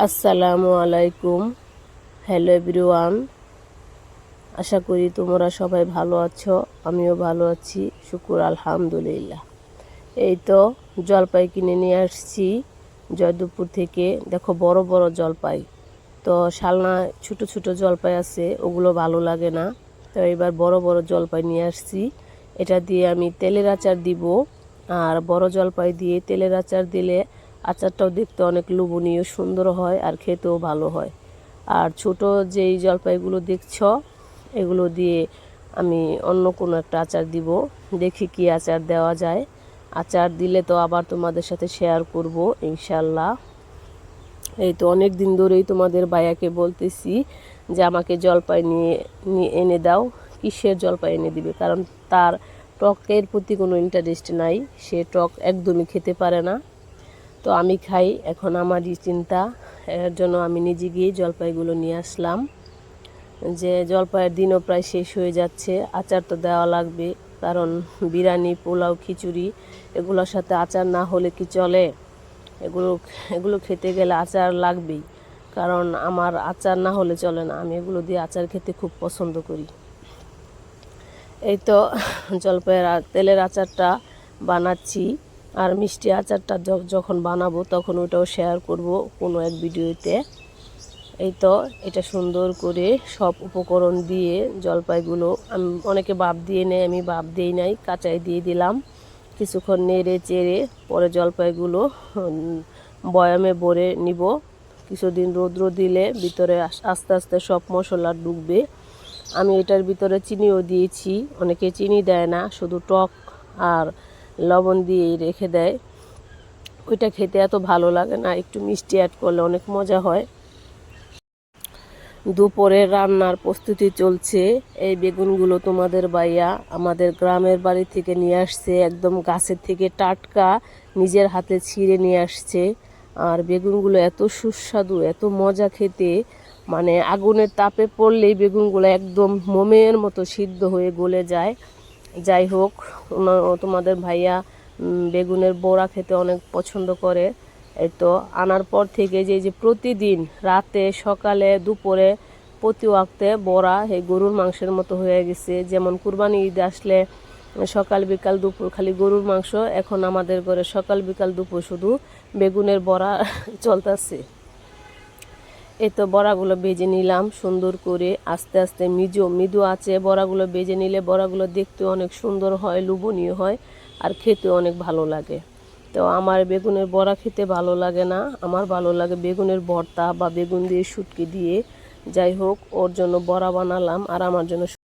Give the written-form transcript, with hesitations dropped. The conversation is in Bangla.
আসসালামু আলাইকুম। হ্যালো এভরিওয়ান, আশা করি তোমরা সবাই ভালো আছো। আমিও ভালো আছি, শুকুর আলহামদুলিল্লাহ। এই তো জলপাই কিনে নিয়ে আসছি জয়দেবপুর থেকে। দেখো বড় বড় জলপাই, তো শালনা ছোট ছোট জলপাই আছে, ওগুলো ভালো লাগে না। তো এবার বড় বড় জলপাই নিয়ে আসছি। এটা দিয়ে আমি তেলের আচার দিব। আর বড় জলপাই দিয়ে তেলের আচার দিলে আচারটাও দেখতে অনেক লোভনীয় সুন্দর হয়, আর খেতেও ভালো হয়। আর ছোট যেই জলপাইগুলো দেখছ, এগুলো দিয়ে আমি অন্য কোনো একটা আচার দিব। দেখি কি আচার দেওয়া যায়। আচার দিলে তো আবার তোমাদের সাথে শেয়ার করব ইনশাল্লাহ। এই তো অনেক দিন ধরেই তোমাদের ভাইয়াকে বলতেছি যে আমাকে জলপাই নিয়ে এনে দাও। কিসের জলপাই এনে দিবে, কারণ তার টকের প্রতি কোনো ইন্টারেস্ট নাই, সে টক একদমই খেতে পারে না। তো আমি খাই, এখন আমারই চিন্তা। এর জন্য আমি নিজে গিয়ে জলপাইগুলো নিয়ে আসলাম। যে জলপাইয়ের দিনও প্রায় শেষ হয়ে যাচ্ছে, আচার তো দেওয়া লাগবে, কারণ বিরিয়ানি, পোলাও, খিচুড়ি এগুলোর সাথে আচার না হলে কি চলে? এগুলো এগুলো খেতে গেলে আচার লাগবেই, কারণ আমার আচার না হলে চলে না। আমি এগুলো দিয়ে আচার খেতে খুব পছন্দ করি। এই তো জলপাইয়ের তেলের আচারটা বানাচ্ছি, আর মিষ্টি আচারটা যখন বানাবো তখন ওটাও শেয়ার করব কোনো এক ভিডিওতে। এই তো এটা সুন্দর করে সব উপকরণ দিয়ে জলপাইগুলো, আমি অনেকে ভাপ দিয়ে নেয়, আমি ভাপ দিই নাই, কাঁচাই দিয়ে দিলাম। কিছুক্ষণ নেড়ে চেড়ে পরে জলপাইগুলো বয়ামে ভরে নিব। কিছুদিন রৌদ্র দিলে ভিতরে আস্তে আস্তে সব মশলা ঢুকবে। আমি এটার ভিতরে চিনিও দিয়েছি, অনেকে চিনি দেয় না, শুধু টক আর লবণ দিয়েই রেখে দেয়। ওইটা খেতে এত ভালো লাগে না, একটু মিষ্টি অ্যাড করলে অনেক মজা হয়। দুপুরের রান্নার প্রস্তুতি চলছে। এই বেগুনগুলো তোমাদের ভাইয়া আমাদের গ্রামের বাড়ি থেকে নিয়ে আসছে, একদম গাছের থেকে টাটকা, নিজের হাতে ছিঁড়ে নিয়ে আসছে। আর বেগুনগুলো এত সুস্বাদু, এত মজা খেতে, মানে আগুনের তাপে পড়লেই বেগুনগুলো একদম মোমের মতো সিদ্ধ হয়ে গলে যায়। যাই হোক, তোমাদের ভাইয়া বেগুনের বড়া খেতে অনেক পছন্দ করে। এই তো আনার পর থেকে যে প্রতিদিন রাতে, সকালে, দুপুরে প্রতি ওয়াক্তে বড়া এই গরুর মাংসের মতো হয়ে গেছে। যেমন কুরবানি ঈদ আসলে সকাল বিকাল দুপুর খালি গরুর মাংস, এখন আমাদের ঘরে সকাল বিকাল দুপুর শুধু বেগুনের বড়া চলতেছে। এই তো বড়াগুলো ভেজে নিলাম সুন্দর করে, আস্তে আস্তে মৃদু আছে। বড়াগুলো ভেজে নিলে বড়াগুলো দেখতে অনেক সুন্দর হয়, লোভনীয় হয়, আর খেতে অনেক ভালো লাগে। তো আমার বেগুনের বড়া খেতে ভালো লাগে না, আমার ভালো লাগে বেগুনের ভর্তা বা বেগুন দিয়ে শুটকি দিয়ে। যাই হোক, ওর জন্য বড়া বানালাম আর আমার জন্য